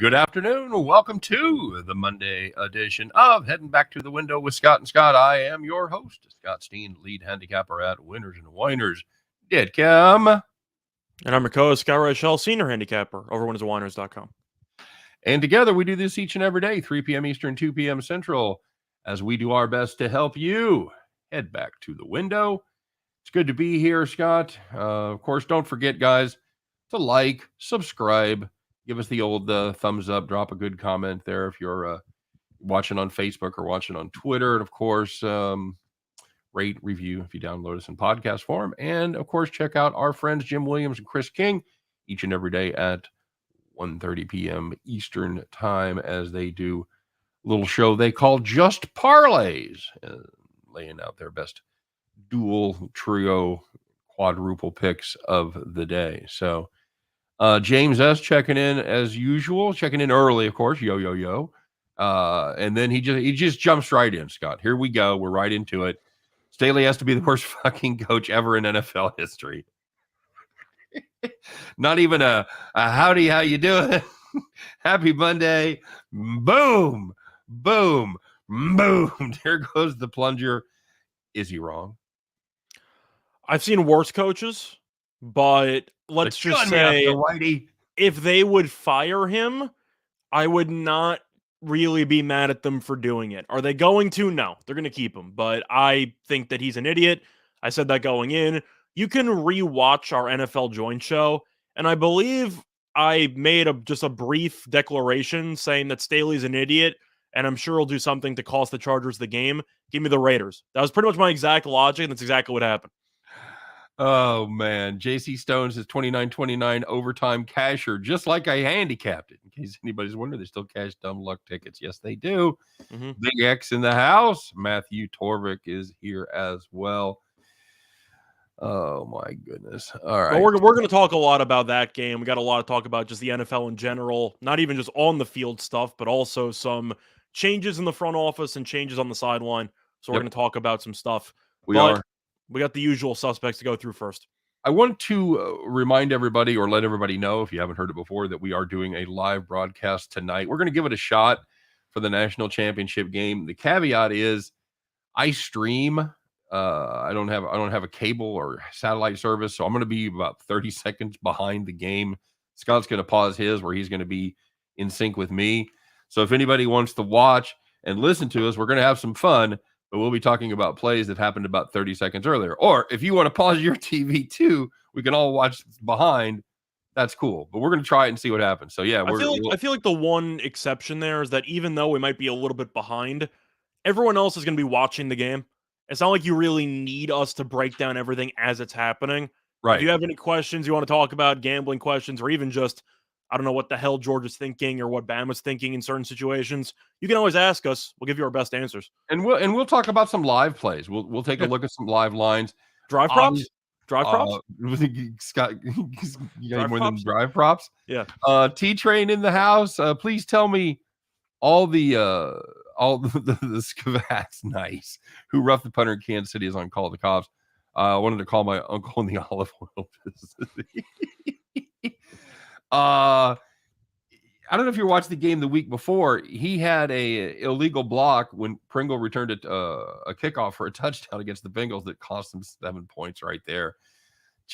Good afternoon. Welcome to the Monday edition of Heading Back to the Window with Scott and Scott. I am your host, Scott Steen, lead handicapper at Whiners and Whiners. Didcom. And I'm your co-host, Scott Reichel, senior handicapper over whiners.com. And together we do this each and every day, 3 p.m. Eastern, 2 p.m. Central, as we do our best to help you head back to the window. It's good to be here, Scott. Of course, don't forget, guys, to like, subscribe, give us the old thumbs up, drop a good comment there if you're watching on Facebook or watching on Twitter. And, of course, rate, review if you download us in podcast form. And, of course, check out our friends Jim Williams and Chris King each and every day at 1:30 p.m. Eastern time as they do a little show they call Just Parlays, laying out their best dual, trio, quadruple picks of the day. So James S. checking in as usual, checking in early, of course, yo. And then he just jumps right in, Scott. Here we go. We're right into it. Staley has to be the worst fucking coach ever in NFL history. Not even a howdy, how you doing? Happy Monday. Boom, boom, boom. There goes the plunger. Is he wrong? I've seen worse coaches, but let's just say if they would fire him, I would not really be mad at them for doing it. Are they going to? No, they're going to keep him. But I think that he's an idiot. I said that going in. You can rewatch our NFL Joint show, and I believe I made just a brief declaration saying that Staley's an idiot, and I'm sure he'll do something to cost the Chargers the game. Give me the Raiders. That was pretty much my exact logic, and that's exactly what happened. Oh, man. JC Stones is 29-29 overtime casher, just like I handicapped it. In case anybody's wondering, they still cash dumb luck tickets. Yes, they do. Mm-hmm. Big X in the house. Matthew Torvik is here as well. Oh, my goodness. All right. Well, we're going to talk a lot about that game. We got a lot to talk about just the NFL in general, not even just on the field stuff, but also some changes in the front office and changes on the sideline. So we're going to talk about some stuff. We got the usual suspects to go through first. I want to remind everybody or let everybody know, if you haven't heard it before, that we are doing a live broadcast tonight. We're going to give it a shot for the national championship game. The caveat is I stream. I don't have a cable or satellite service, so I'm going to be about 30 seconds behind the game. Scott's going to pause his where he's going to be in sync with me. So if anybody wants to watch and listen to us, we're going to have some fun, but we'll be talking about plays that happened about 30 seconds earlier. Or if you want to pause your TV too, we can all watch behind. That's cool. But we're going to try it and see what happens. So yeah, I feel like the one exception there is that even though we might be a little bit behind, everyone else is going to be watching the game. It's not like you really need us to break down everything as it's happening. Right. If you have any questions you want to talk about, gambling questions, or even just, I don't know what the hell Georgia's thinking or what Bama's thinking in certain situations, you can always ask us. We'll give you our best answers. And we'll talk about some live plays. We'll take a look at some live lines. Drive props? Drive props? Scott, you got more than drive props? Yeah. T-Train in the house. Please tell me all the Scavats, nice, who roughed the punter in Kansas City is on call the cops. I wanted to call my uncle in the olive oil business. I don't know if you watched the game the week before. He had a illegal block when Pringle returned a kickoff for a touchdown against the Bengals that cost him 7 points right there.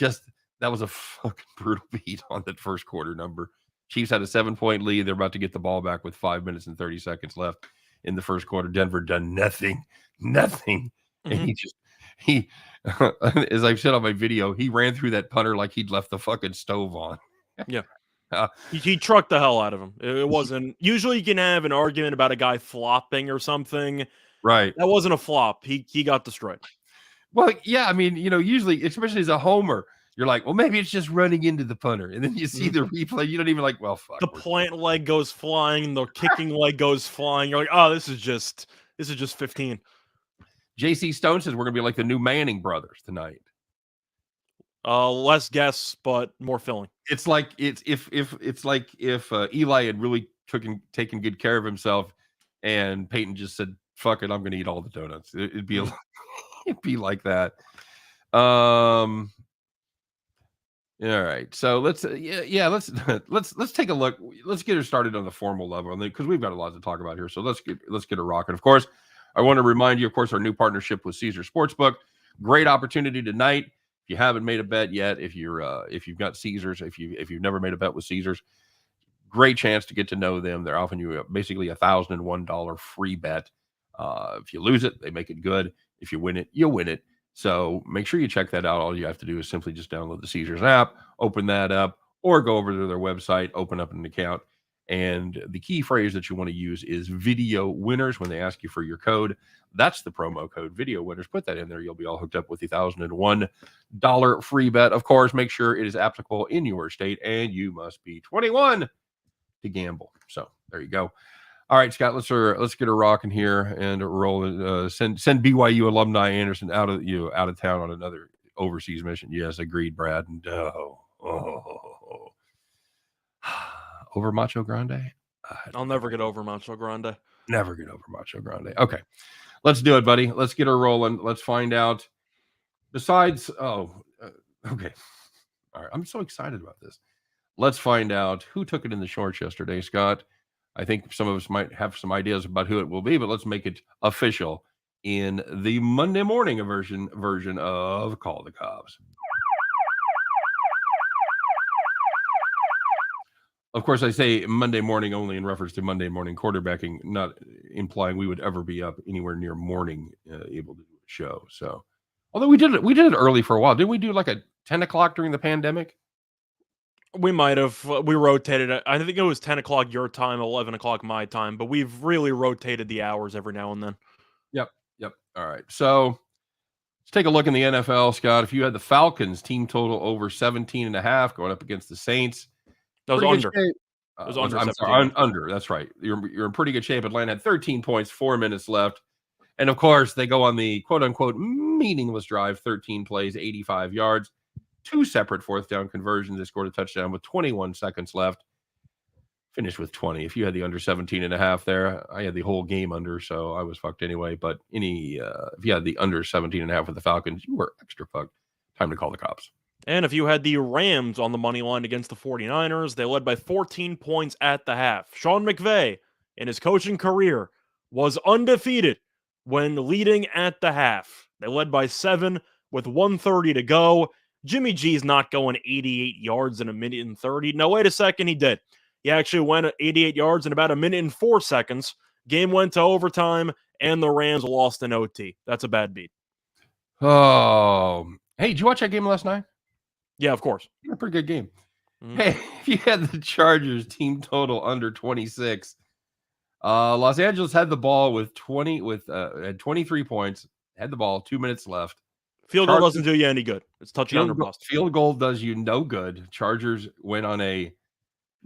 That was a fucking brutal beat on that first quarter number. Chiefs had a 7-point lead. They're about to get the ball back with 5 minutes and 30 seconds left in the first quarter. Denver done nothing. Mm-hmm. And he, as I've said on my video, he ran through that punter like he'd left the fucking stove on. Yeah. He trucked the hell out of him. It wasn't. Usually you can have an argument about a guy flopping or something. Right. That wasn't a flop. He got destroyed. Well, yeah. I mean, usually, especially as a homer, you're like, well, maybe it's just running into the punter. And then you see the replay. You don't even like, well, fuck. The plant leg goes flying. The kicking leg goes flying. You're like, oh, this is just 15. JC Stone says we're going to be like the new Manning brothers tonight. Less guests, but more filling. It's like if Eli had really taken good care of himself, and Peyton just said, "Fuck it, I'm going to eat all the donuts." It'd be it'd be like that. All right. So let's let's take a look. Let's get her started on the formal level, because we've got a lot to talk about here. So let's get her rocking. Of course, I want to remind you, of course, our new partnership with Caesar Sportsbook. Great opportunity tonight. If you haven't made a bet yet, if you've got Caesars, if you've never made a bet with Caesars, great chance to get to know them. They're offering you basically $1,001 free bet. If you lose it, they make it good. If you win it, you'll win it. So make sure you check that out. All you have to do is simply just download the Caesars app, open that up, or go over to their website, open up an account. And the key phrase that you want to use is video winners when they ask you for your code. That's the promo code, video winners. Put that in there. You'll be all hooked up with the $1,001 free bet. Of course, make sure it is applicable in your state, and you must be 21 to gamble. So there you go. All right, Scott, let's get her rocking here and roll. Send BYU alumni Anderson out of town on another overseas mission. Yes, agreed, Brad. And over Macho Grande. I'll never get over Macho Grande. Never get over Macho Grande. Okay, let's do it, buddy. Let's get her rolling. Let's find out. Besides, okay. All right, I'm so excited about this. Let's find out who took it in the shorts yesterday, Scott. I think some of us might have some ideas about who it will be, but let's make it official in the Monday morning version of Call the Cops. Of course, I say Monday morning only in reference to Monday morning quarterbacking, not implying we would ever be up anywhere near morning able to do a show. So, although we did it early for a while. Didn't we do like a 10 o'clock during the pandemic? We might have. We rotated it. I think it was 10 o'clock your time, 11 o'clock my time, but we've really rotated the hours every now and then. Yep. All right. So let's take a look in the NFL, Scott. If you had the Falcons team total over 17.5 going up against the Saints, that was under. It was under. I'm sorry, under. That's right. You're in pretty good shape. Atlanta had 13 points, 4 minutes left. And of course, they go on the quote unquote meaningless drive, 13 plays, 85 yards. 2 separate fourth down conversions. They scored a touchdown with 21 seconds left. Finished with 20. If you had the under 17.5 there, I had the whole game under, so I was fucked anyway. But if you had the under 17.5 with the Falcons, you were extra fucked. Time to call the cops. And if you had the Rams on the money line against the 49ers, they led by 14 points at the half. Sean McVay, in his coaching career, was undefeated when leading at the half. They led by 7 with 1:30 to go. Jimmy G's not going 88 yards in a minute and 30. No, wait a second, he did. He actually went 88 yards in about a minute and 4 seconds. Game went to overtime, and the Rams lost in OT. That's a bad beat. Oh, hey, did you watch that game last night? Yeah, of course. A pretty good game. Mm-hmm. Hey, if you had the Chargers team total under 26, Los Angeles had the ball with 23 points, had the ball, 2 minutes left. Field goal doesn't do you any good. It's touchdown or bust. Field goal does you no good. Chargers went on a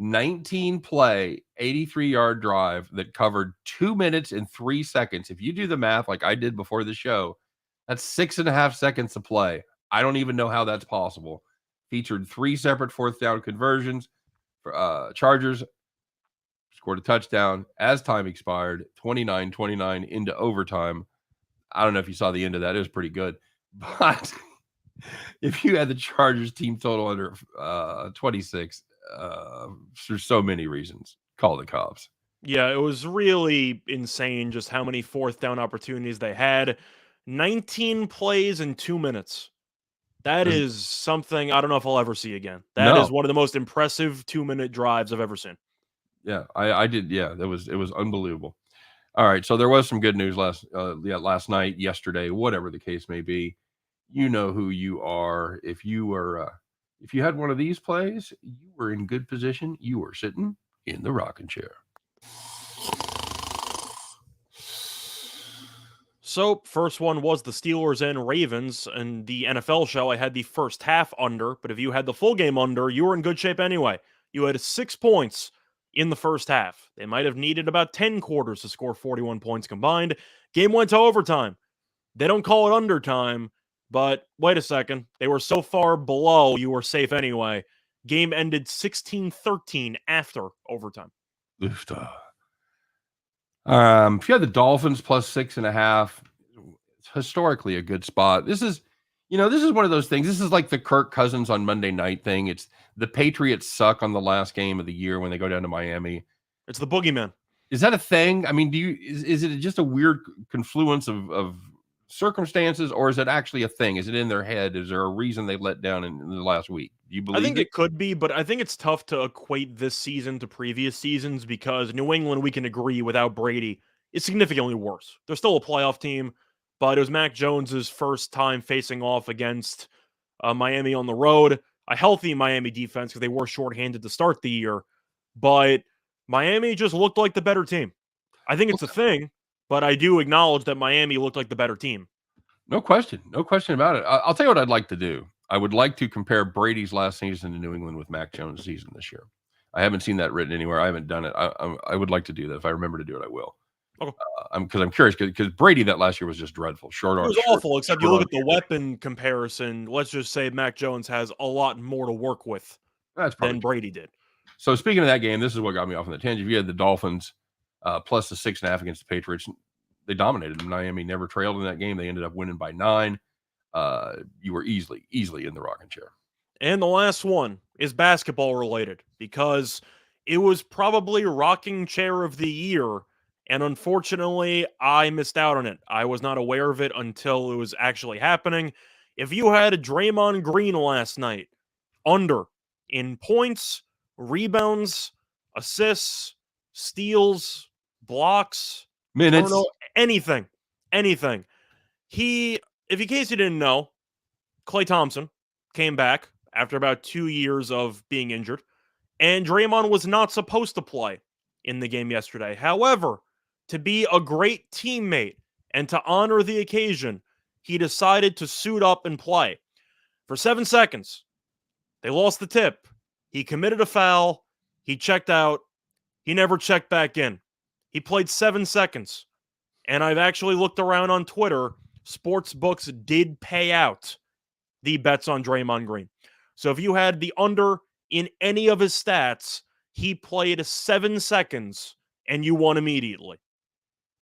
19-play, 83-yard drive that covered 2 minutes and 3 seconds. If you do the math like I did before the show, that's 6.5 seconds to play. I don't even know how that's possible. Featured 3 separate fourth down conversions. Chargers scored a touchdown as time expired, 29-29 into overtime. I don't know if you saw the end of that. It was pretty good. But if you had the Chargers team total under 26, there's so many reasons. Call the cops. Yeah, it was really insane just how many fourth down opportunities they had. 19 plays in 2 minutes. That is something I don't know if I'll ever see again. That is one of the most impressive 2-minute drives I've ever seen. Yeah, I did. Yeah, it was unbelievable. All right, so there was some good news last night, yesterday, whatever the case may be. You know who you are. If you had one of these plays, you were in good position. You were sitting in the rocking chair. So, first one was the Steelers and Ravens. And the NFL show, I had the first half under. But if you had the full game under, you were in good shape anyway. You had 6 points in the first half. They might have needed about 10 quarters to score 41 points combined. Game went to overtime. They don't call it undertime. But wait a second. They were so far below, you were safe anyway. Game ended 16-13 after overtime. If you had the Dolphins plus 6.5, it's historically a good spot. This is, This is one of those things. This is like the Kirk Cousins on Monday night thing. It's the Patriots suck on the last game of the year when they go down to Miami. It's the boogeyman. Is that a thing? I mean, is it just a weird confluence of circumstances, or is it actually a thing? Is it in their head? Is there a reason they let down in the last week? Do you believe I think it could be, but I think it's tough to equate this season to previous seasons because New England, we can agree, without Brady, is significantly worse. They're still a playoff team, but it was Mac Jones's first time facing off against Miami on the road. A healthy Miami defense because they were shorthanded to start the year, but Miami just looked like the better team. I think it's a thing, but I do acknowledge that Miami looked like the better team. No question about it. I'll tell you what I'd like to do. I would like to compare Brady's last season in New England with Mac Jones' season this year. I haven't seen that written anywhere. I haven't done it. I would like to do that. If I remember to do it, I will. Okay. I'm curious because Brady that last year was just dreadful. It was awful, except you look at the weapon comparison. Let's just say Mac Jones has a lot more to work with than Brady did. So speaking of that game, this is what got me off on the tangent. You had the Dolphins plus the 6.5 against the Patriots. They dominated them. Miami never trailed in that game. They ended up winning by 9. You were easily in the rocking chair. And the last one is basketball related because it was probably rocking chair of the year. And unfortunately, I missed out on it. I was not aware of it until it was actually happening. If you had a Draymond Green last night, under in points, rebounds, assists, steals, blocks, minutes, anything. If in case you didn't know, Klay Thompson came back after about 2 years of being injured, and Draymond was not supposed to play in the game yesterday. However, to be a great teammate and to honor the occasion, he decided to suit up and play. For 7 seconds, they lost the tip. He committed a foul. He checked out. He never checked back in. He played 7 seconds. And I've actually looked around on Twitter. Sports books did pay out the bets on Draymond Green. So if you had the under in any of his stats, he played 7 seconds and you won immediately.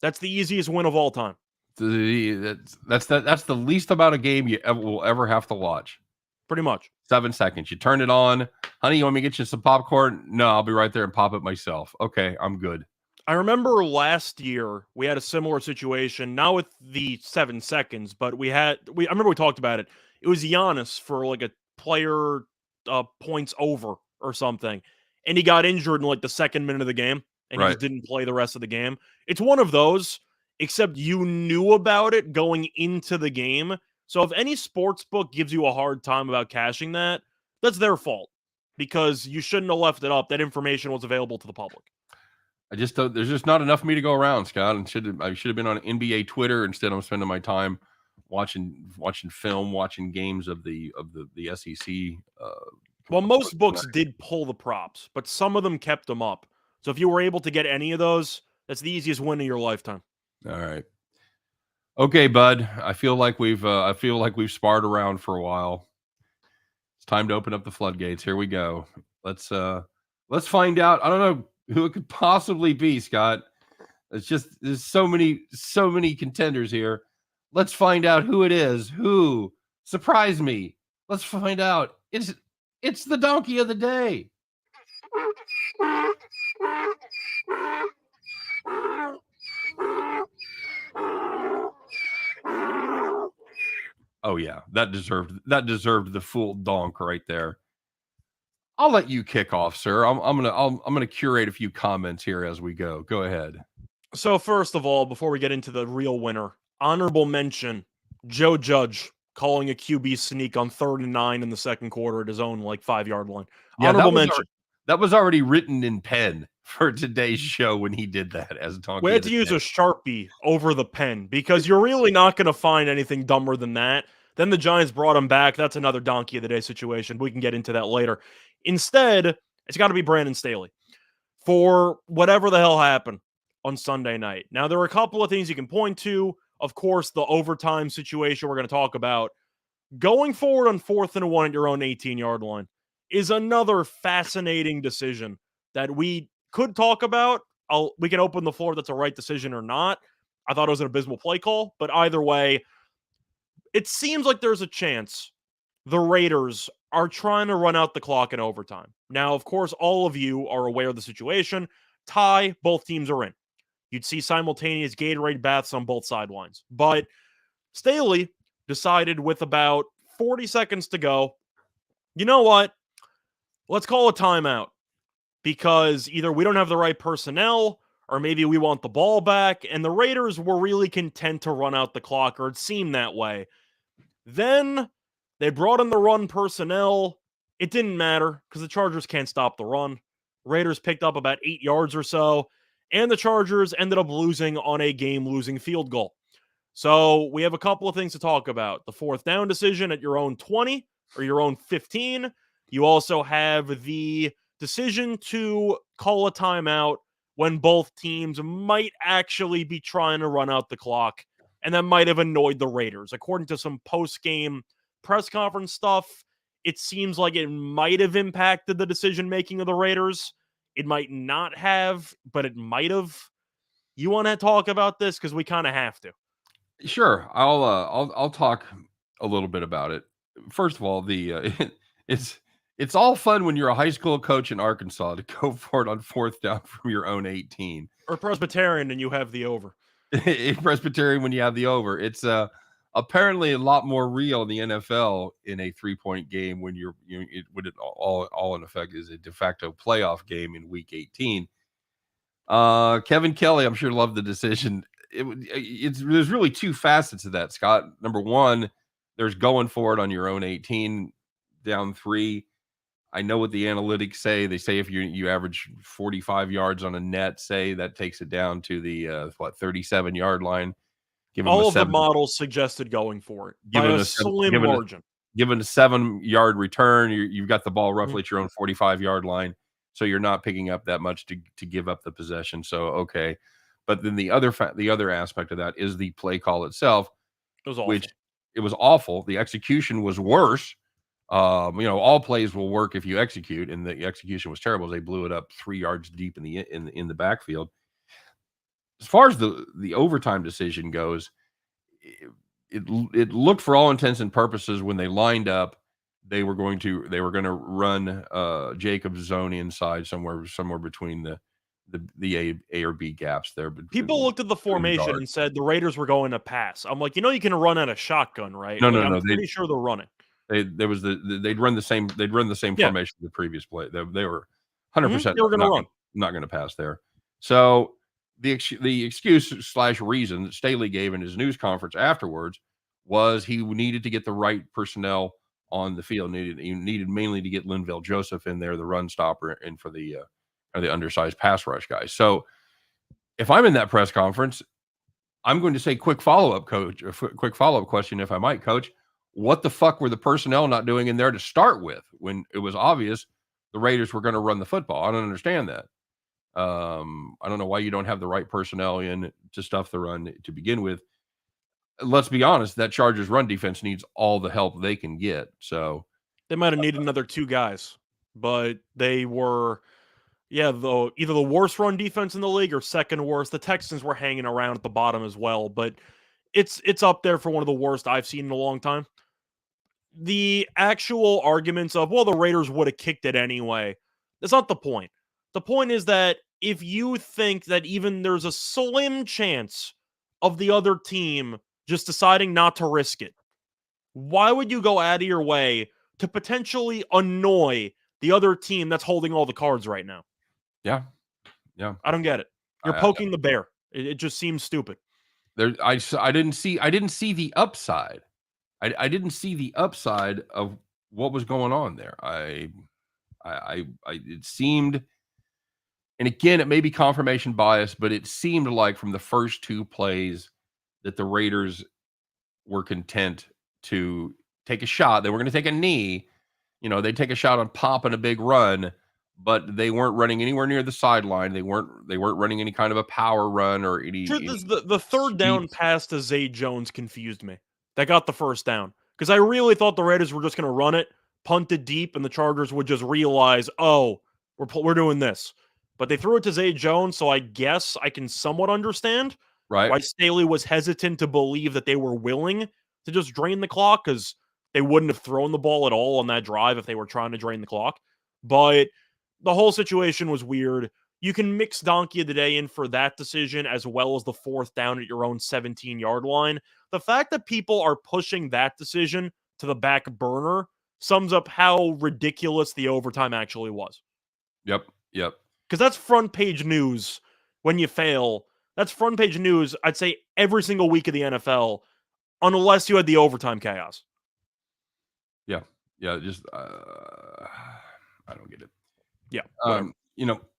That's the easiest win of all time. That's the least amount of game you will ever have to watch. Pretty much. 7 seconds. You turn it on. Honey, you want me to get you some popcorn? No, I'll be right there and pop it myself. Okay, I'm good. I remember last year we had a similar situation, not with the 7 seconds, but I remember we talked about it. It was Giannis for like a player points over or something, and he got injured in like the second minute of the game, and he just didn't play the rest of the game. It's one of those, except you knew about it going into the game. So if any sports book gives you a hard time about cashing that, that's their fault because you shouldn't have left it up. That information was available to the public. There's just not enough for me to go around, Scott. And I should have been on NBA Twitter. Instead, I'm spending my time watching film, watching games of the SEC. Well, most books did pull the props, but some of them kept them up. So if you were able to get any of those, that's the easiest win of your lifetime. All right. Okay, bud. I feel like we've sparred around for a while. It's time to open up the floodgates. Here we go. Let's find out. I don't know who it could possibly be, Scott. There's so many contenders here. Let's find out who it is. Who? Surprise me. Let's find out. It's the donkey of the day. Oh yeah, that deserved the full donk right there. I'll let you kick off, sir. I'm gonna curate a few comments here as we go. Go ahead. So first of all, before we get into the real winner, honorable mention: Joe Judge calling a QB sneak on 3rd and 9 in the second quarter at his own 5-yard line. Yeah, honorable mention. That was already written in pen for today's show when he did that as donkey. We had to use a Sharpie over the pen because you're really not going to find anything dumber than that. Then the Giants brought him back. That's another donkey of the day situation. We can get into that later. Instead, it's got to be Brandon Staley for whatever the hell happened on Sunday night. Now, there are a couple of things you can point to. Of course, the overtime situation we're going to talk about. Going forward on 4th and 1 at your own 18-yard line is another fascinating decision that we could talk about. We can open the floor if that's a right decision or not. I thought it was an abysmal play call, but either way, it seems like there's a chance the Raiders are trying to run out the clock in overtime. Now, of course, all of you are aware of the situation. Tie, both teams are in. You'd see simultaneous Gatorade baths on both sidelines. But Staley decided with about 40 seconds to go, you know what? Let's call a timeout because either we don't have the right personnel or maybe we want the ball back. And the Raiders were really content to run out the clock, or it seemed that way. Then they brought in the run personnel. It didn't matter because the Chargers can't stop the run. Raiders picked up about 8 yards or so, and the Chargers ended up losing on a game-losing field goal. So we have a couple of things to talk about. The fourth down decision at your own 20 or your own 15. You also have the decision to call a timeout when both teams might actually be trying to run out the clock, and that might have annoyed the Raiders. According to some post-game press conference stuff, it seems like it might have impacted the decision-making of the Raiders. It might not have, but it might have. You want to talk about this? Because we kind of have to. Sure. I'll talk a little bit about it. First of all, it's all fun when you're a high school coach in Arkansas to go for it on fourth down from your own 18. Or Presbyterian and you have the over. Presbyterian when you have the over. It's apparently a lot more real in the NFL in a 3-point game when all in effect is a de facto playoff game in week 18. Kevin Kelly, I'm sure, loved the decision. There's really two facets of that, Scott. Number one, there's going for it on your own 18, down 3. I know what the analytics say. They say if you average 45 yards on a net, say that takes it down to the 37-yard line. All of the models suggested going for it by a slim margin. Given a 7-yard return, you've got the ball roughly at your own 45-yard line, so you're not picking up that much to give up the possession. So okay, but then the other aspect of that is the play call itself. It was awful. It was awful. The execution was worse. All plays will work if you execute, and the execution was terrible. They blew it up 3 yards deep in the backfield. As far as the overtime decision goes, it looked, for all intents and purposes, when they lined up, they were going to run Jacob's zone inside somewhere between the A or B gaps there. People looked at the formation and said the Raiders were going to pass. I'm like, you can run at a shotgun, right? No, I'm pretty sure they're running. They'd run the same formation the previous play. They were 100% they were going to run. Not going to pass there. So the excuse / reason that Staley gave in his news conference afterwards was he needed to get the right personnel on the field. He needed mainly to get Linval Joseph in there, the run stopper, and for the undersized pass rush guys. So if I'm in that press conference, I'm going to say, quick follow-up question, if I might, Coach. What the fuck were the personnel not doing in there to start with when it was obvious the Raiders were going to run the football? I don't understand that. I don't know why you don't have the right personnel in to stuff the run to begin with. Let's be honest, that Chargers run defense needs all the help they can get. So they might have needed another 2 guys, but they were, either the worst run defense in the league or second worst. The Texans were hanging around at the bottom as well, but it's up there for one of the worst I've seen in a long time. The actual arguments of, well, the Raiders would have kicked it anyway, that's not the point. The point is that if you think that even there's a slim chance of the other team just deciding not to risk it, why would you go out of your way to potentially annoy the other team that's holding all the cards right now? Yeah. I don't get it. You're poking the bear. It just seems stupid. I didn't see the upside. I didn't see the upside of what was going on there. It seemed, and again, it may be confirmation bias, but it seemed like from the first 2 plays that the Raiders were content to take a shot. They were going to take a knee. They'd take a shot on popping a big run, but they weren't running anywhere near the sideline. They weren't running any kind of a power run or any. Truth is, the third down pass to Zay Jones confused me. That got the first down because I really thought the Raiders were just going to run it, punt it deep, and the Chargers would just realize, oh, we're doing this. But they threw it to Zay Jones, so I guess I can somewhat understand why Staley was hesitant to believe that they were willing to just drain the clock because they wouldn't have thrown the ball at all on that drive if they were trying to drain the clock. But the whole situation was weird. You can mix donkey of the day in for that decision as well as the 4th down at your own 17-yard line. The fact that people are pushing that decision to the back burner sums up how ridiculous the overtime actually was. Yep. Because that's front page news when you fail. That's front page news, I'd say, every single week of the NFL, unless you had the overtime chaos. Yeah, just I don't get it. Yeah.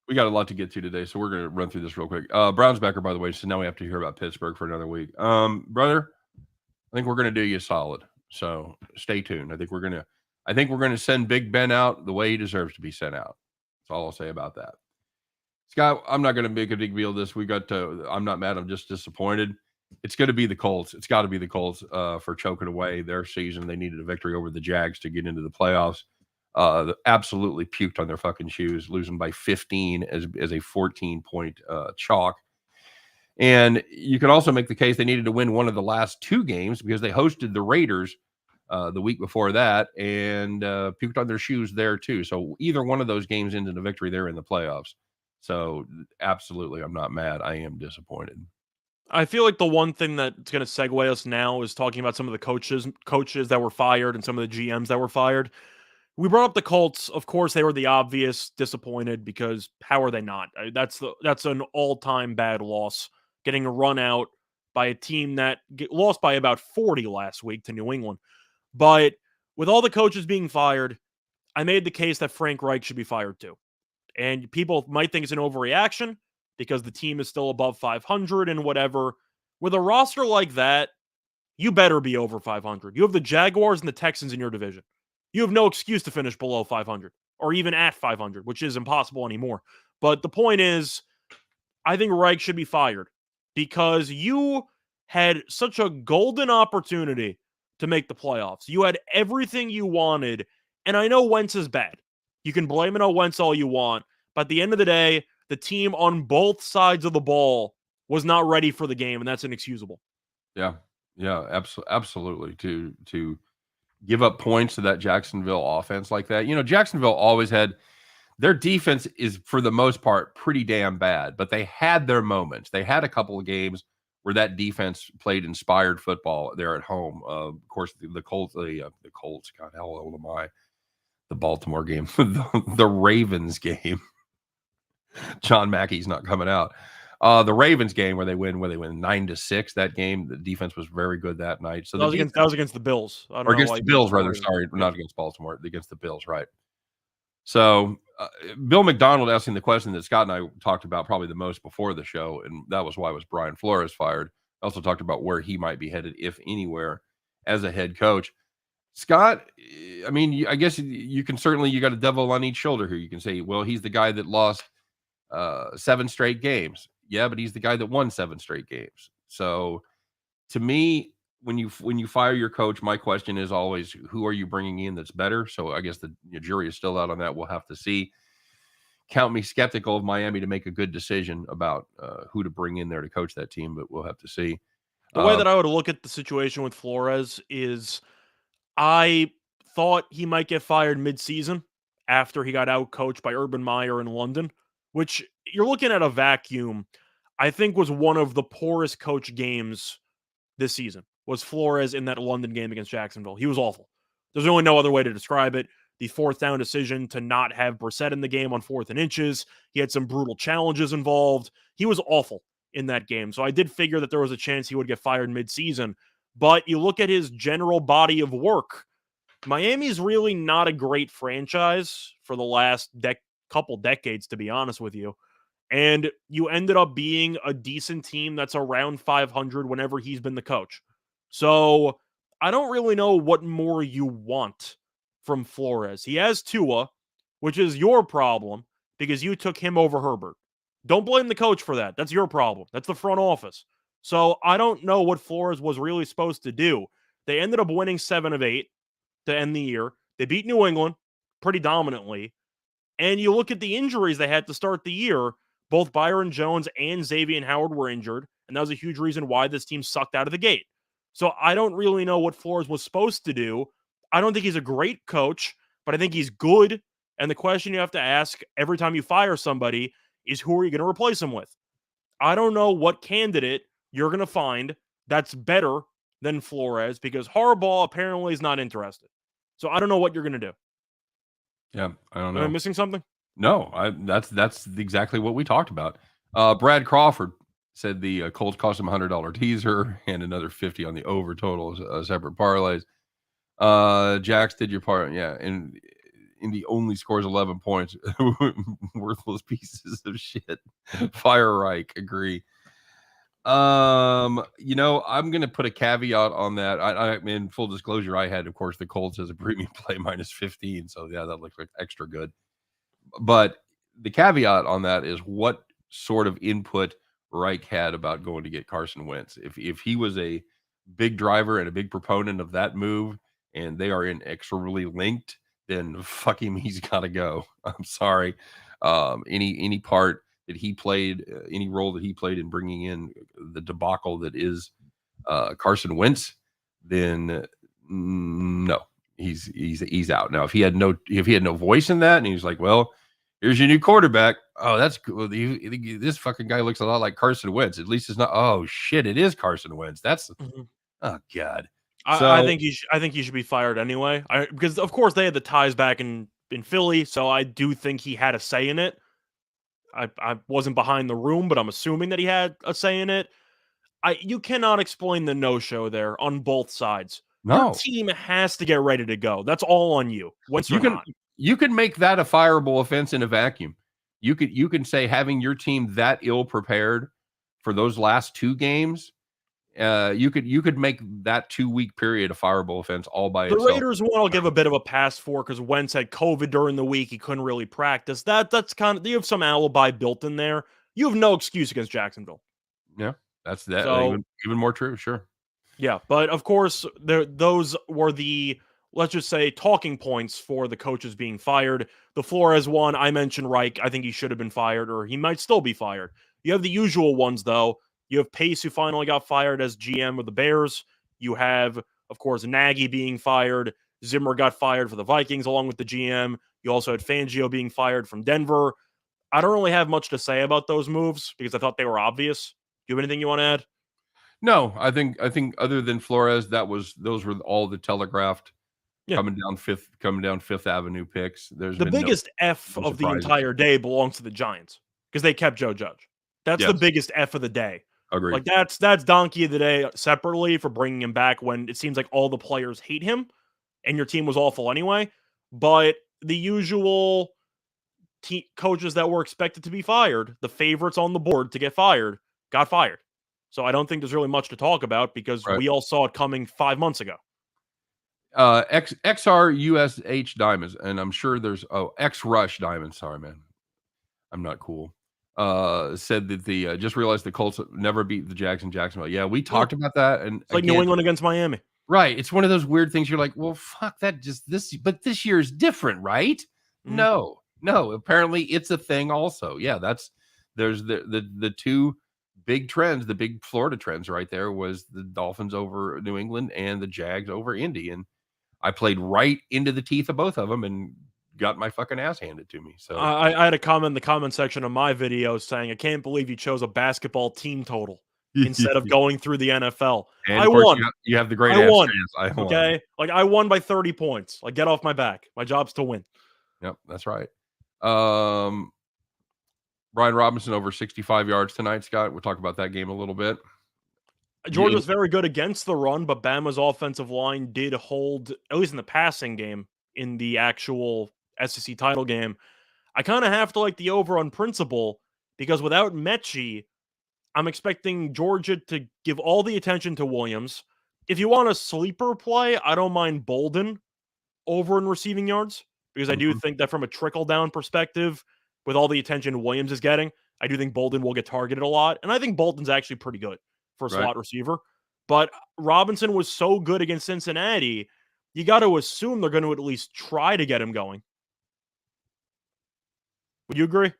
We got a lot to get to today, so we're going to run through this real quick. Brownsbacker, by the way, so now we have to hear about Pittsburgh for another week. Brother, I think we're going to do you solid. So stay tuned. I think we're going to send Big Ben out the way he deserves to be sent out. That's all I'll say about that. Scott, I'm not going to make a big deal of this. I'm not mad. I'm just disappointed. It's going to be the Colts. It's got to be the Colts for choking away their season. They needed a victory over the Jags to get into the playoffs. Absolutely puked on their fucking shoes, losing by 15 as a 14-point chalk. And you can also make the case they needed to win one of the last 2 games because they hosted the Raiders the week before that and puked on their shoes there too. So either one of those games ended in a victory, they're in the playoffs. So absolutely, I'm not mad. I am disappointed. I feel like the one thing that's going to segue us now is talking about some of the coaches that were fired and some of the GMs that were fired. We brought up the Colts. Of course, they were the obvious disappointed because how are they not? That's an all-time bad loss, getting run out by a team that lost by about 40 last week to New England. But with all the coaches being fired, I made the case that Frank Reich should be fired too. And people might think it's an overreaction because the team is still above 500 and whatever. With a roster like that, you better be over 500. You have the Jaguars and the Texans in your division. You have no excuse to finish below 500 or even at 500, which is impossible anymore. But the point is, I think Reich should be fired because you had such a golden opportunity to make the playoffs. You had everything you wanted, and I know Wentz is bad. You can blame it on Wentz all you want, but at the end of the day, the team on both sides of the ball was not ready for the game, and that's inexcusable. Yeah, absolutely. To give up points to that Jacksonville offense like that. Jacksonville always had their defense is, for the most part, pretty damn bad, but they had their moments. They had a couple of games where that defense played inspired football there at home. Of course, the Colts, God, how old am I? The Baltimore game, the Ravens game. John Mackey's not coming out. The Ravens game where they win 9-6. That game, the defense was very good that night. So that was against the Bills. Or against the Bills, rather. Sorry, not against Baltimore. Against the Bills, right? So Bill McDonald asking the question that Scott and I talked about probably the most before the show, and that was why was Brian Flores fired. I also talked about where he might be headed, if anywhere, as a head coach. Scott, I mean, I guess you can certainly, you got a devil on each shoulder here. You can say, well, he's the guy that lost 7 straight games. Yeah, but he's the guy that won 7 straight games. So to me, when you fire your coach, my question is always, who are you bringing in that's better? So I guess the jury is still out on that. We'll have to see. Count me skeptical of Miami to make a good decision about who to bring in there to coach that team, but we'll have to see. The way that I would look at the situation with Flores is I thought he might get fired mid-season after he got out-coached by Urban Meyer in London, which you're looking at a vacuum, I think was one of the poorest coach games this season, was Flores in that London game against Jacksonville. He was awful. There's really no other way to describe it. The 4th down decision to not have Brissett in the game on 4th and inches. He had some brutal challenges involved. He was awful in that game. So I did figure that there was a chance he would get fired mid-season. But you look at his general body of work, Miami's really not a great franchise for the last couple decades, to be honest with you. And you ended up being a decent team that's around 500 whenever he's been the coach. So I don't really know what more you want from Flores. He has Tua, which is your problem because you took him over Herbert. Don't blame the coach for that. That's your problem. That's the front office. So I don't know what Flores was really supposed to do. They ended up winning 7 of 8 to end the year. They beat New England pretty dominantly. And you look at the injuries they had to start the year, both Byron Jones and Xavier Howard were injured, and that was a huge reason why this team sucked out of the gate. So I don't really know what Flores was supposed to do. I don't think he's a great coach, but I think he's good. And the question you have to ask every time you fire somebody is, who are you going to replace him with? I don't know what candidate you're going to find that's better than Flores, because Harbaugh apparently is not interested. So I don't know what you're going to do. Yeah, I don't know. Am I missing something? No, that's exactly what we talked about. Brad Crawford said the Colts cost him $100 teaser and another 50 on the over total, separate parlays. Jax did your part, yeah, and Indy only scores 11 points. Worthless pieces of shit. Fire Reich, agree. I'm gonna put a caveat on that. I in full disclosure, I had, of course, the Colts as a premium play minus 15, so yeah, that looks like extra good. But the caveat on that is what sort of input Reich had about going to get Carson Wentz. If he was a big driver and a big proponent of that move, and they are inexorably linked, then fuck him, he's got to go. I'm sorry. Any part that he played, any role that he played in bringing in the debacle that is Carson Wentz, then no, he's out. Now, if he had no voice in that, and he was like, well, here's your new quarterback. Oh, that's cool. This fucking guy looks a lot like Carson Wentz. At least it's not. Oh shit, it is Carson Wentz. That's oh god. I think he should be fired anyway. Because of course they had the ties back in Philly, so I do think he had a say in it. I wasn't behind the room, but I'm assuming that he had a say in it. You cannot explain the no-show there on both sides. Your No, team has to get ready to go. That's all on you. Once you you're can not. you can make that a fireable offense in a vacuum. You can say having your team that ill prepared for those last two games. You could make that 2-week period a fireable offense all by The itself. Raiders one I'll give a bit of a pass for, because Wentz had COVID during the week. He couldn't really practice. That's kind of, you have some alibi built in there. You have no excuse against Jacksonville. Yeah, that's that. So Even more true. Sure. yeah, but of course, those were the, let's just say, talking points for the coaches being fired. The Flores one, I mentioned Reich. I think he should have been fired, or he might still be fired. You have the usual ones, though. You have Pace, who finally got fired as GM of the Bears. You have, of course, Nagy being fired. Zimmer got fired for the Vikings along with the GM. You also had Fangio being fired from Denver. I don't really have much to say about those moves because I thought they were obvious. Do you have anything you want to add? No, I think other than Flores, those were all the telegraphed Yeah. coming down Fifth Avenue picks. There's The been biggest F no of the surprises. entire day belongs to the Giants because they kept Joe Judge. That's the Yes, biggest F of the day. agreed. Like that's donkey of the day separately for bringing him back when it seems like all the players hate him and your team was awful anyway. But the usual coaches that were expected to be fired, the favorites on the board to get fired, got fired. So I don't think there's really much to talk about because Right. we all saw it coming 5 months ago. XR USH diamonds, and I'm sure there's X Rush diamonds. Sorry, man, I'm not cool. Said that the just realized the Colts never beat the Jags in Jacksonville. Yeah, we talked about that, and It's like again, New England against Miami. right? It's one of those weird things. You're like, well, fuck that. Just this, but this year is different, right? Mm-hmm. No. Apparently, it's a thing. Also, yeah, there's the two big trends, the big Florida trends right there was the Dolphins over New England and the Jags over Indy, and I played right into the teeth of both of them and got my fucking ass handed to me. So I had a comment in the comment section of my video saying, I can't believe you chose a basketball team total instead of going through the NFL. and I of course won. you have the great I answer. won. Yes, I won. Okay. Like I won by 30 points. Like get off my back. My job's to win. Yep, that's right. Brian Robinson over 65 yards tonight, Scott. We'll talk about that game a little bit. Georgia's very good against the run, but Bama's offensive line did hold, at least in the passing game, in the actual SEC title game. I kind of have to like the over on principle because without Mechie, I'm expecting Georgia to give all the attention to Williams. If you want a sleeper play, I don't mind Bolden over in receiving yards because I do think that from a trickle-down perspective, with all the attention Williams is getting, I do think Bolden will get targeted a lot. And I think Bolden's actually pretty good for a slot receiver. But Robinson was so good against Cincinnati, you got to assume they're going to at least try to get him going. Would you agree?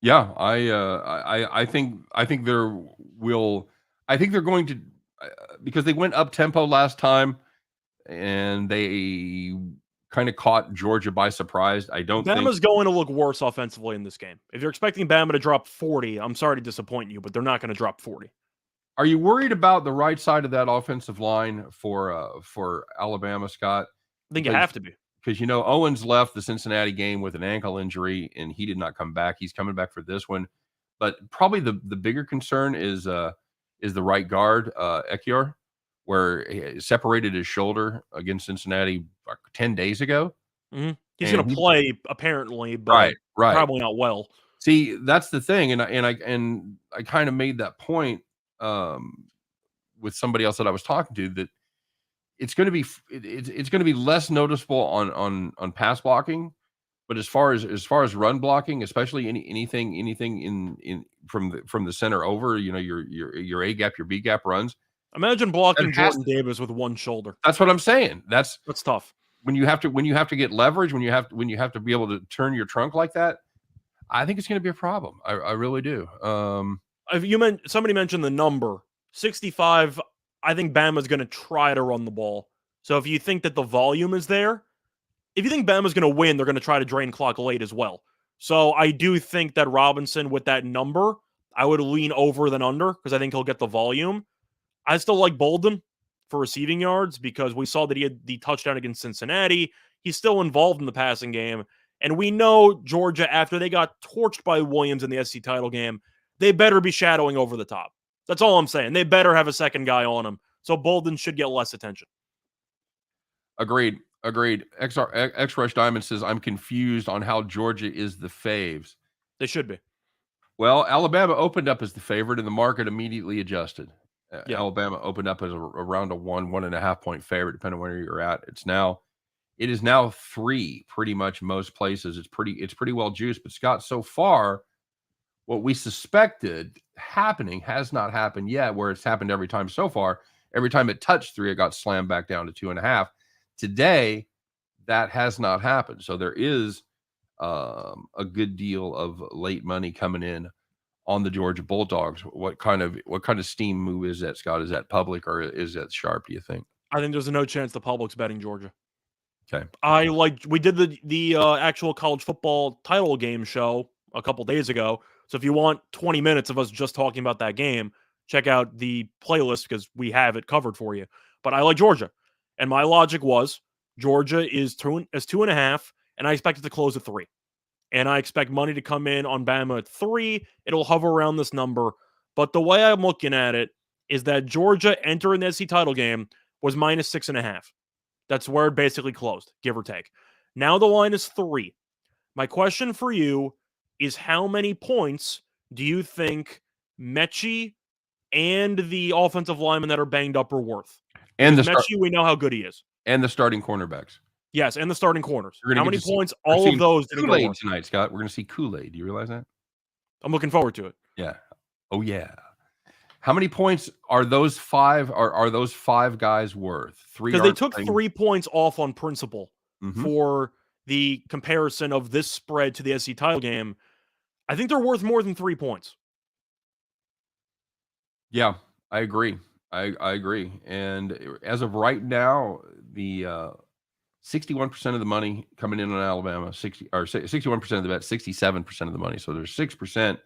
Yeah, I think they're going to. because they went up tempo last time and they kind of caught Georgia by surprise. I don't think Bama's going to look worse offensively in this game. If you're expecting Bama to drop 40, I'm sorry to disappoint you, but they're not going to drop 40. Are you worried about the right side of that offensive line for Alabama, Scott? I think you have to be. Because, Owens left the Cincinnati game with an ankle injury, and he did not come back. He's coming back for this one. But probably the bigger concern is the right guard, Ekiyor, where he separated his shoulder against Cincinnati 10 days ago. Mm-hmm. He's going to play, apparently, but right. probably not well. See, that's the thing, and I kind of made that point with somebody else that I was talking to, that it's going to be less noticeable on pass blocking, but as far as run blocking, especially anything in from the center over, your A gap, your B gap runs. Imagine blocking Jordan Davis with one shoulder. That's what I'm saying. That's tough. When you have to get leverage, when you have to be able to turn your trunk like that, I think it's going to be a problem. I really do. Somebody mentioned the number 65. I think Bama's going to try to run the ball. So if you think that the volume is there, if you think Bama's going to win, they're going to try to drain clock late as well. So I do think that Robinson, with that number, I would lean over than under, because I think he'll get the volume. I still like Bolden for receiving yards, because we saw that he had the touchdown against Cincinnati. He's still involved in the passing game. And we know Georgia, after they got torched by Williams in the SEC title game, they better be shadowing over the top. That's all I'm saying. They better have a second guy on him. So Bolden should get less attention. Agreed. X-Rush Diamond says, I'm confused on how Georgia is the faves. They should be. Well, Alabama opened up as the favorite, and the market immediately adjusted. Yeah. Alabama opened up as around a 1.5 point favorite, depending on where you're at. It is now 3, pretty much most places. It's pretty well juiced. But Scott, so far, what we suspected happening has not happened yet, where it's happened every time so far. Every time it touched 3, it got slammed back down to 2.5. Today, that has not happened. So there is a good deal of late money coming in on the Georgia Bulldogs. What kind of steam move is that, Scott? Is that public or is that sharp, do you think? I think there's no chance the public's betting Georgia. Okay. We did the actual college football title game show a couple days ago. So if you want 20 minutes of us just talking about that game, check out the playlist, because we have it covered for you. But I like Georgia. And my logic was Georgia is 2.5, and I expect it to close at 3. And I expect money to come in on Bama at 3. It'll hover around this number. But the way I'm looking at it is that Georgia entering the SEC title game was minus 6.5. That's where it basically closed, give or take. Now the line is 3. My question for you is, how many points do you think Mechie and the offensive linemen that are banged up are worth? And Mechie, we know how good he is. And the starting cornerbacks. Yes, and the starting corners. How many points? All of those. Kool-Aid tonight, Scott. We're going to see Kool-Aid. Do you realize that? I'm looking forward to it. Yeah. Oh yeah. How many points are those 5? Are those 5 guys worth? 3? Because they took 3 points off on principle for the comparison of this spread to the SEC title game. I think they're worth more than 3 points. Yeah, I agree. I agree. And as of right now, the 61% of the money coming in on Alabama, 61% of the bet, 67% of the money. So there's 6%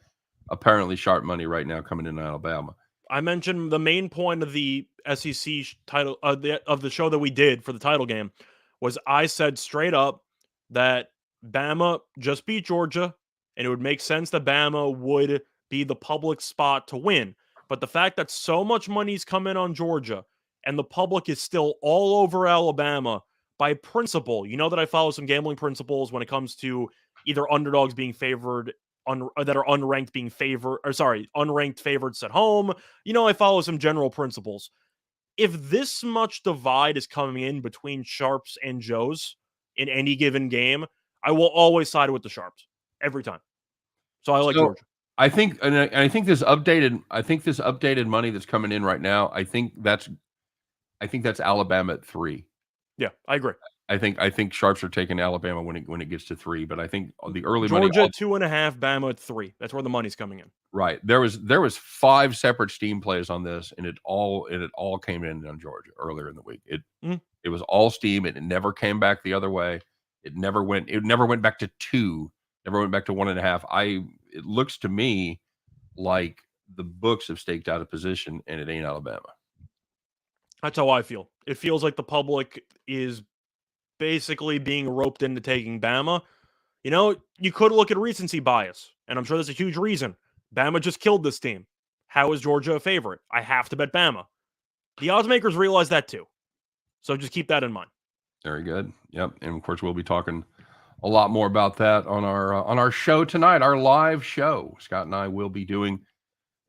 apparently sharp money right now coming in on Alabama. I mentioned the main point of the SEC title of the show that we did for the title game was, I said straight up that Bama just beat Georgia, and it would make sense that Bama would be the public spot to win. But the fact that so much money's come in on Georgia and the public is still all over Alabama by principle, you know that I follow some gambling principles when it comes to either underdogs being favored that are unranked being favored, unranked favorites at home. You know, I follow some general principles. If this much divide is coming in between Sharps and Joes in any given game, I will always side with the Sharps every time. So I like Georgia. I think this updated money that's coming in right now, I think that's Alabama at 3. Yeah, I agree. I think sharps are taking Alabama when it gets to 3, but I think the early Georgia money 2.5, Bama at 3. That's where the money's coming in. right. There was 5 separate steam plays on this, and it all came in on Georgia earlier in the week. It was all steam, and it never came back the other way. It never went back to 2, never went back to 1.5. It looks to me like the books have staked out a position, and it ain't Alabama. That's how I feel. It feels like the public is basically being roped into taking Bama. You know, you could look at recency bias, and I'm sure there's a huge reason. Bama just killed this team. How is Georgia a favorite? I have to bet Bama. The odds makers realize that too. So just keep that in mind. Very good. Yep. And of course, we'll be talking a lot more about that on our show tonight, our live show. Scott and I will be doing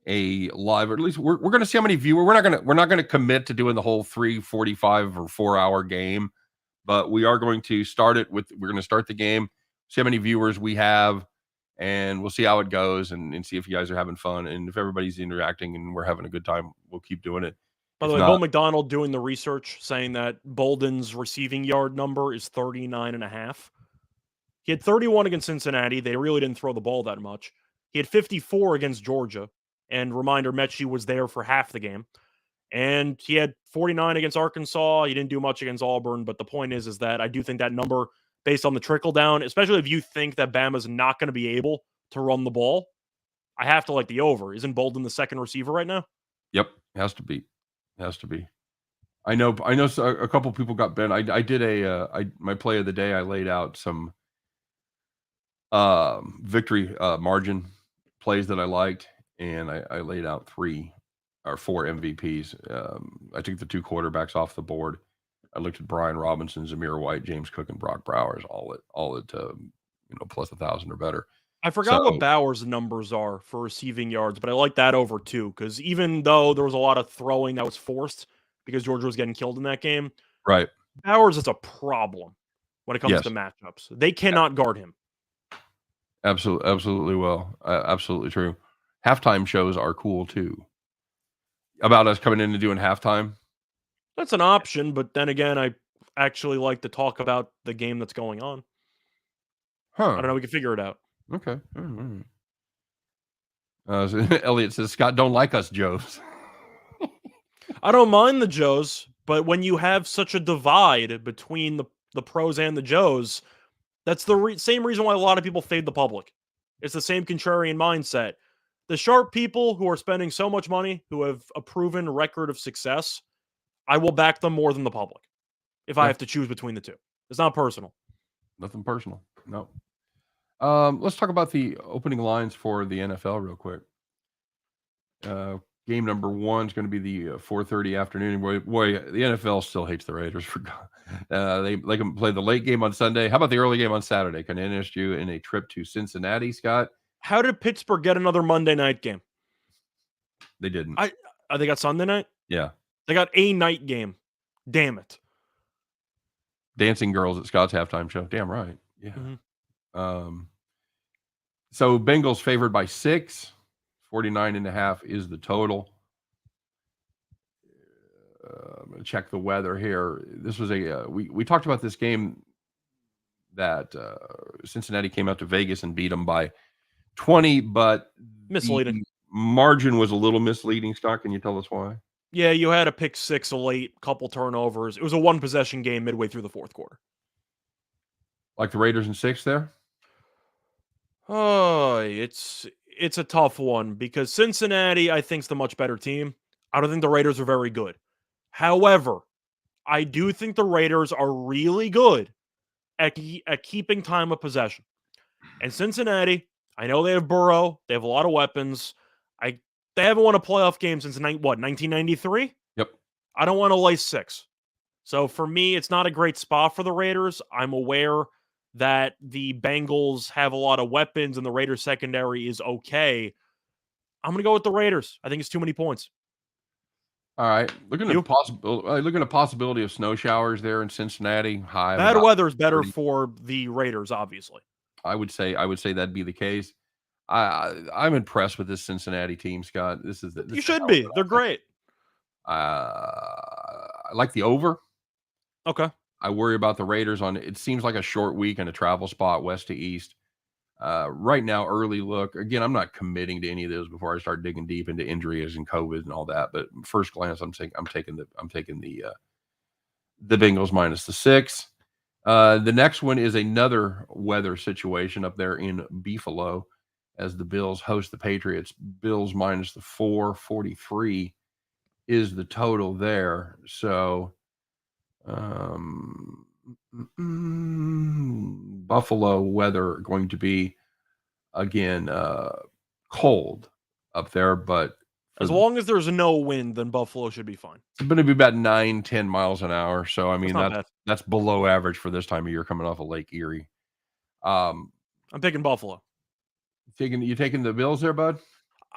a live, or at least we're going to see how many viewers. We're not going to commit to doing the whole 3:45 or 4-hour game, but we are going to start it with. We're going to start the game, see how many viewers we have, and we'll see how it goes, and see if you guys are having fun, and if everybody's interacting and we're having a good time, we'll keep doing it. By the way, Bill McDonald doing the research saying that Bolden's receiving yard number is 39.5. He had 31 against Cincinnati. They really didn't throw the ball that much. He had 54 against Georgia. And reminder, Mechie was there for half the game. And he had 49 against Arkansas. He didn't do much against Auburn. But the point is that I do think that number, based on the trickle down, especially if you think that Bama's not going to be able to run the ball, I have to like the over. Isn't Bolden the second receiver right now? Yep, has to be. I know. A couple people got bent. I did my play of the day. I laid out some victory margin plays that I liked, and I laid out 3 or 4 MVPs. I took the 2 quarterbacks off the board. I looked at Brian Robinson, Zamir White, James Cook, and Brock Bowers, all at plus 1,000 or better. I forgot what Bowers' numbers are for receiving yards, but I like that over too, because even though there was a lot of throwing that was forced because Georgia was getting killed in that game, right? Bowers is a problem when it comes to matchups. They cannot guard him. Absolutely. Well, absolutely true. Halftime shows are cool too. About us coming in and doing halftime. That's an option, but then again, I actually like to talk about the game that's going on. Huh. I don't know. We can figure it out. Okay. So Elliot says, Scott, don't like us, Joes. I don't mind the Joes, but when you have such a divide between the pros and the Joes, that's the same reason why a lot of people fade the public. It's the same contrarian mindset. The sharp people who are spending so much money, who have a proven record of success, I will back them more than the public if I have to choose between the two. It's not personal. Nothing personal. No. Let's talk about the opening lines for the NFL real quick. Game number 1 is going to be the 4:30 afternoon. Boy, the NFL still hates the Raiders. They can play the late game on Sunday. How about the early game on Saturday? Can I interest you in a trip to Cincinnati, Scott? How did Pittsburgh get another Monday night game? They didn't. They got Sunday night? Yeah. They got a night game. Damn it. Dancing girls at Scott's halftime show. Damn right. Yeah. Mm-hmm. So Bengals favored by 6. 49.5 is the total. I'm going to check the weather here. This was we talked about this game that Cincinnati came out to Vegas and beat them by 20, but misleading. The margin was a little misleading. Scott, can you tell us why? Yeah, you had a pick 6 late, couple turnovers. It was a 1-possession game midway through the fourth quarter. Like the Raiders in 6 there? Oh, it's a tough one because Cincinnati, I think, is the much better team. I don't think the Raiders are very good. However, I do think the Raiders are really good at keeping time of possession. And Cincinnati, I know they have Burrow. They have a lot of weapons. They haven't won a playoff game since 1993? Yep. I don't want to lay 6. So for me, it's not a great spot for the Raiders. I'm aware that the Bengals have a lot of weapons and the Raiders secondary is okay. I'm going to go with the Raiders. I think it's too many points. All right. Looking at a possibility of snow showers there in Cincinnati. High. Bad weather is better for the Raiders, obviously. I would say that'd be the case. I'm impressed with this Cincinnati team, Scott. You should be. They're great. I like the over. Okay. I worry about the Raiders on it. Seems like a short week and a travel spot west to east. Right now, early look. Again, I'm not committing to any of those before I start digging deep into injuries and COVID and all that. But first glance, I'm taking the Bengals minus the 6. The next one is another weather situation up there in Buffalo as the Bills host the Patriots. Bills minus the 443 is the total there. So Buffalo weather going to be again cold up there, but as long as there's no wind, then Buffalo should be fine. It's going to be about 9-10 miles an hour. So I mean that's below average for this time of year coming off of Lake Erie. I'm picking Buffalo. You taking the Bills there, bud?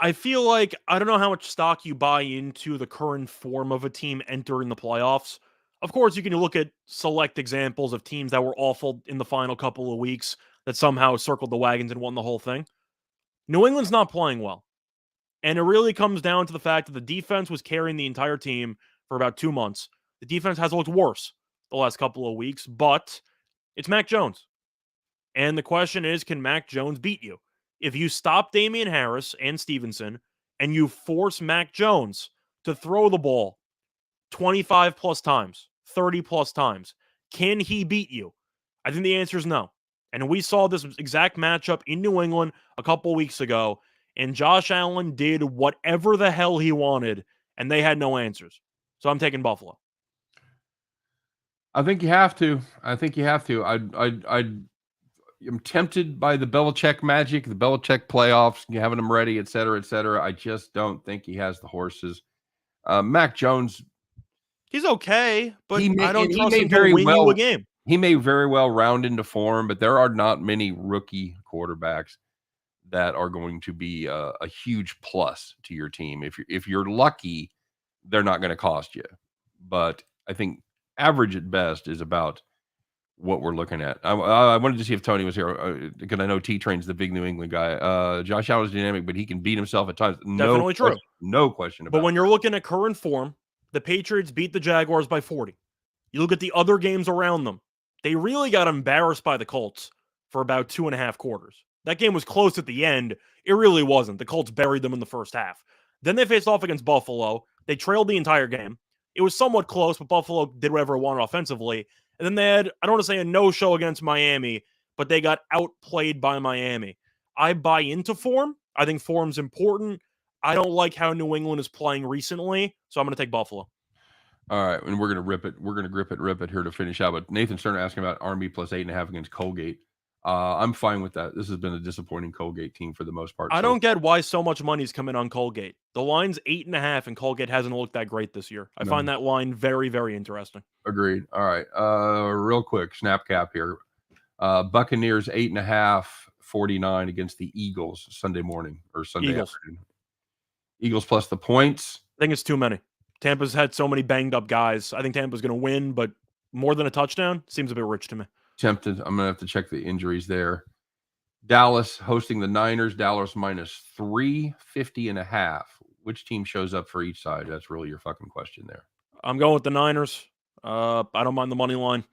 I feel like I don't know how much stock you buy into the current form of a team entering the playoffs. Of course, you can look at select examples of teams that were awful in the final couple of weeks that somehow circled the wagons and won the whole thing. New England's not playing well. And it really comes down to the fact that the defense was carrying the entire team for about 2 months. The defense has looked worse the last couple of weeks, but it's Mac Jones. And the question is, can Mac Jones beat you? If you stop Damian Harris and Stevenson and you force Mac Jones to throw the ball 25 plus times, 30 plus times, can he beat you? I think the answer is no. And we saw this exact matchup in New England a couple weeks ago, and Josh Allen did whatever the hell he wanted, and they had no answers. So I'm taking Buffalo. I think you have to. I'm tempted by the Belichick magic, the Belichick playoffs, having them ready, et cetera, et cetera. I just don't think he has the horses. Mac Jones, he's okay, but I don't trust him to win you a game. He may very well round into form, but there are not many rookie quarterbacks that are going to be a huge plus to your team. If you're lucky, they're not going to cost you. But I think average at best is about what we're looking at. I wanted to see if Tony was here because I know T-Train's the big New England guy. Josh Allen's dynamic, but he can beat himself at times. Definitely true. No question about it. But when you're looking at current form, the Patriots beat the Jaguars by 40. You look at the other games around them. They really got embarrassed by the Colts for about 2.5 quarters. That game was close at the end. It really wasn't. The Colts buried them in the first half. Then they faced off against Buffalo. They trailed the entire game. It was somewhat close, but Buffalo did whatever it wanted offensively. And then they had, I don't want to say a no-show against Miami, but they got outplayed by Miami. I buy into form. I think form's important. I don't like how New England is playing recently, so I'm going to take Buffalo. All right, and we're going to rip it. We're going to rip it here to finish out. But Nathan Stern asking about Army plus 8.5 against Colgate. I'm fine with that. This has been a disappointing Colgate team for the most part. I don't get why so much money's coming on Colgate. The line's 8.5, and Colgate hasn't looked that great this year. I find that line very, very interesting. Agreed. All right. Real quick, snap cap here. Buccaneers 8.5, 49 against the Eagles Sunday morning or Sunday afternoon. Eagles plus the points. I think it's too many. Tampa's had so many banged up guys. I think Tampa's going to win, but more than a touchdown seems a bit rich to me. Tempted. I'm going to have to check the injuries there. Dallas hosting the Niners. Dallas minus 350.5. Which team shows up for each side? That's really your fucking question there. I'm going with the Niners. I don't mind the money line.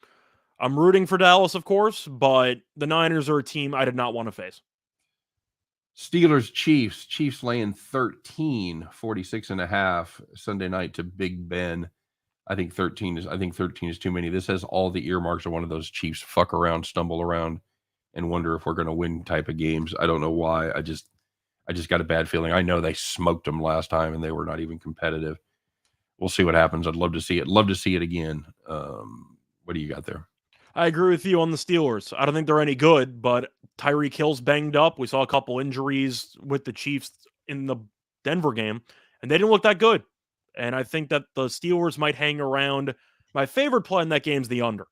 I'm rooting for Dallas, of course, but the Niners are a team I did not want to face. Steelers, Chiefs. Chiefs laying 13, 46.5 Sunday night to Big Ben. I think 13 is too many. This has all the earmarks of one of those Chiefs fuck around, stumble around, and wonder if we're going to win type of games. I don't know why. I just got a bad feeling. I know they smoked them last time and they were not even competitive. We'll see what happens. I'd love to see it. Love to see it again. What do you got there? I agree with you on the Steelers. I don't think they're any good, but Tyreek Hill's banged up. We saw a couple injuries with the Chiefs in the Denver game, and they didn't look that good. And I think that the Steelers might hang around. My favorite play in that game is the under.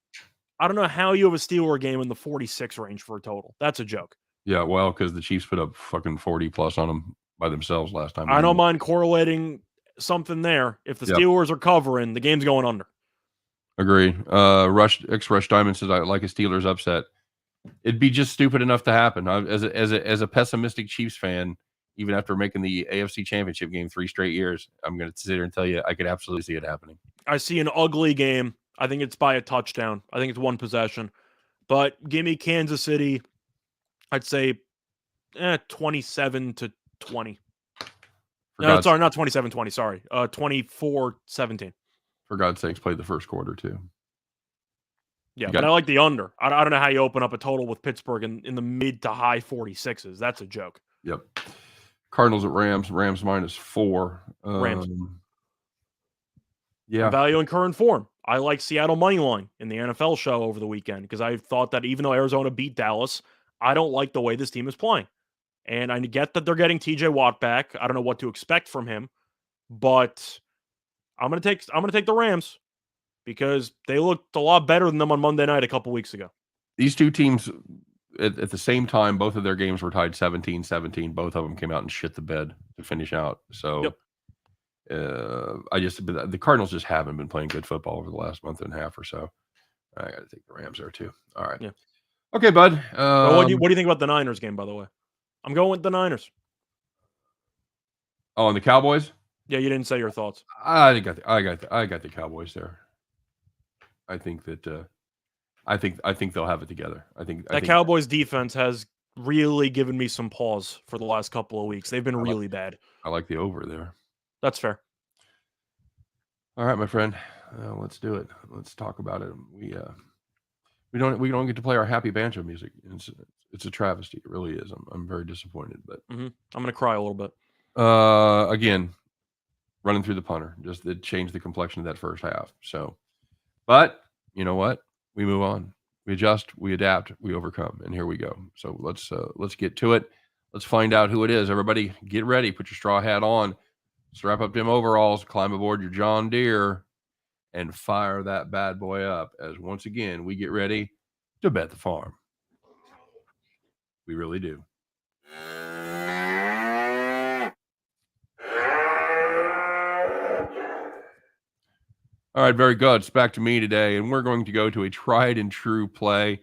I don't know how you have a Steeler game in the 46 range for a total. That's a joke. Yeah, well, because the Chiefs put up fucking 40 plus on them by themselves last time. I don't mind correlating something there. If the Steelers are covering, the game's going under. Agree. Rush Diamond says I like a Steelers upset. It'd be just stupid enough to happen. As a pessimistic Chiefs fan, even after making the AFC Championship game 3 straight years, I'm going to sit here and tell you I could absolutely see it happening. I see an ugly game. I think it's by a touchdown. I think it's one possession. But give me Kansas City, I'd say 27-20. No, sorry, not 27-20. Sorry, 24-17. For God's sakes, play the first quarter too. Yeah, but I like the under. I don't know how you open up a total with Pittsburgh in the mid to high 46s. That's a joke. Yep. Cardinals at Rams. Rams -4. Rams. Yeah. I'm valuing current form. I like Seattle money line in the NFL show over the weekend because I thought that even though Arizona beat Dallas, I don't like the way this team is playing. And I get that they're getting TJ Watt back. I don't know what to expect from him, but I'm gonna take the Rams because they looked a lot better than them on Monday night a couple weeks ago. These two teams at the same time, both of their games were tied 17-17. Both of them came out and shit the bed to finish out. So yep. The Cardinals just haven't been playing good football over the last month and a half or so. I got to take the Rams there too. All right. Yeah. Okay, bud. What do you think about the Niners game, by the way? I'm going with the Niners. Oh, and the Cowboys? Yeah, you didn't say your thoughts. I got the Cowboys there. I think that I think they'll have it together. I think Cowboys defense has really given me some pause for the last couple of weeks. They've been really bad. I like the over there. That's fair. All right, my friend. Let's do it. Let's talk about it. We don't get to play our happy banjo music. It's a travesty. It really is. I'm very disappointed, but I'm gonna cry a little bit. Again, running through the punter, just it changed the complexion of that first half. So, but you know what? We move on. We adjust. We adapt. We overcome. And here we go. So let's get to it. Let's find out who it is. Everybody, get ready. Put your straw hat on. Strap up them overalls. Climb aboard your John Deere, and fire that bad boy up. As once again, we get ready to bet the farm. We really do. All right, very good. It's back to me today, and we're going to go to a tried and true play.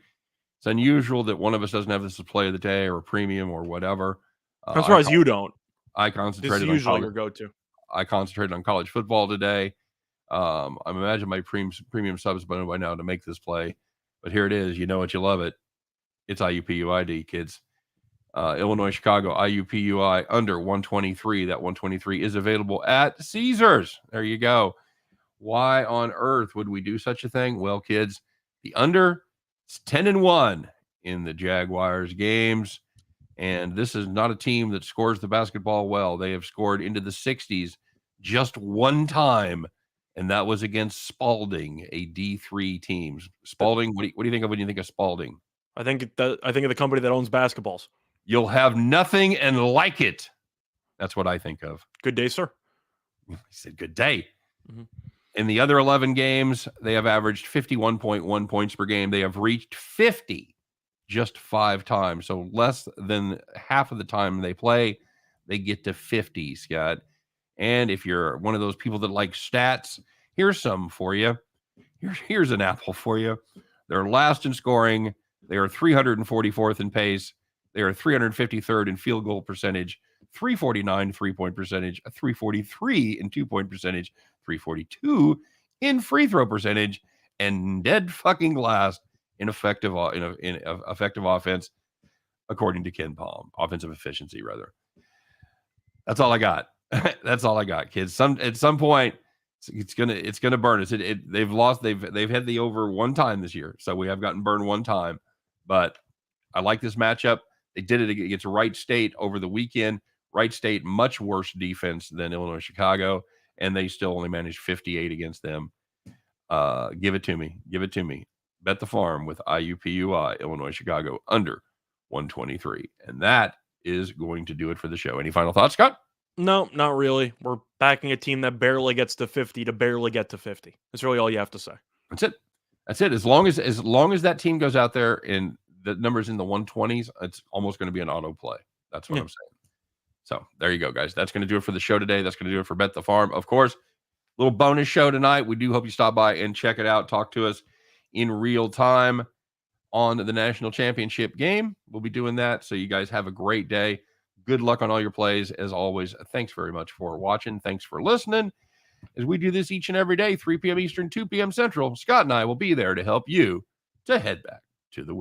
It's unusual that one of us doesn't have this as play of the day or a premium or whatever. I'm surprised you don't. I concentrated. This is usually your go-to. I concentrated on college football today. I imagine my premium subs by now to make this play, but here it is. You know it, you love it. It's IUPUID, kids. Illinois, Chicago, IUPUI under 123. That 123 is available at Caesars. There you go. Why on earth would we do such a thing? Well, kids, the under is 10-1 in the Jaguars games. And this is not a team that scores the basketball well. They have scored into the 60s just one time, and that was against Spalding, a D3 team. Spalding, what do you think of when you think of Spalding? I think of the company that owns basketballs. You'll have nothing and like it. That's what I think of. Good day, sir. He said good day. Mm-hmm. In the other 11 games, they have averaged 51.1 points per game. They have reached 50 just 5 times. So less than half of the time they play, they get to 50, Scott. And if you're one of those people that like stats, here's some for you. Here's an apple for you. They're last in scoring. They are 344th in pace. They are 353rd in field goal percentage, 349 3-point percentage, 343 in 2-point percentage, 342 in free throw percentage, and dead fucking last in effective offense, according to Ken Palm. Offensive efficiency, rather. That's all I got. That's all I got, kids. At some point, it's gonna burn us. They've lost. They've had the over one time this year, so we have gotten burned one time. But I like this matchup. They did it against Wright State over the weekend. Wright State, much worse defense than Illinois Chicago, and they still only managed 58 against them. Give it to me. Give it to me. Bet the farm with IUPUI, Illinois Chicago, under 123. And that is going to do it for the show. Any final thoughts, Scott? No, not really. We're backing a team that barely gets to 50 to barely get to 50. That's really all you have to say. That's it. That's it. As long as that team goes out there and the numbers in the 120s, it's almost going to be an auto play. That's what I'm saying. So there you go, guys. That's going to do it for the show today. That's going to do it for Bet the Farm. Of course, little bonus show tonight. We do hope you stop by and check it out. Talk to us in real time on the national championship game. We'll be doing that. So you guys have a great day. Good luck on all your plays. As always, thanks very much for watching. Thanks for listening. As we do this each and every day, 3 p.m. Eastern, 2 p.m. Central, Scott and I will be there to help you to head back to the win.